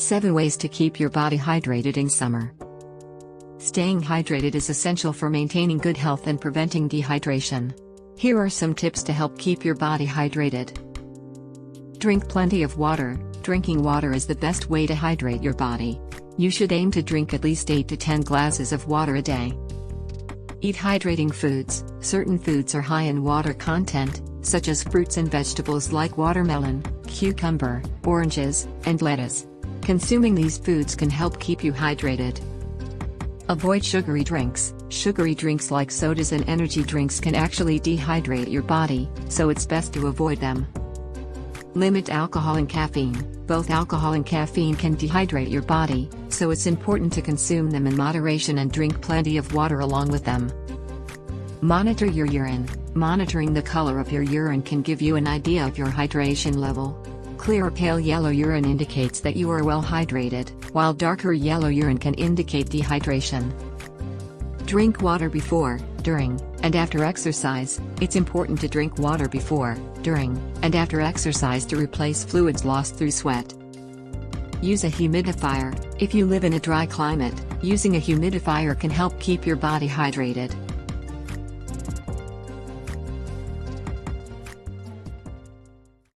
7 Ways to keep your body hydrated in summer. Staying hydrated is essential for maintaining good health and preventing dehydration. Here are some tips to help keep your body hydrated. Drink plenty of water. Drinking water is the best way to hydrate your body. You should aim to drink at least 8 to 10 glasses of water a day. Eat hydrating foods. Certain foods are high in water content, such as fruits and vegetables like watermelon, cucumber, oranges, and lettuce. Consuming these foods can help keep you hydrated. Avoid sugary drinks. Sugary drinks like sodas and energy drinks can actually dehydrate your body, so it's best to avoid them. Limit alcohol and caffeine. Both alcohol and caffeine can dehydrate your body, so it's important to consume them in moderation and drink plenty of water along with them. Monitor your urine. Monitoring the color of your urine can give you an idea of your hydration level. Clear or pale yellow urine indicates that you are well hydrated, while darker yellow urine can indicate dehydration. Drink water before, during, and after exercise. It's important to drink water before, during, and after exercise to replace fluids lost through sweat. Use a humidifier. If you live in a dry climate, using a humidifier can help keep your body hydrated.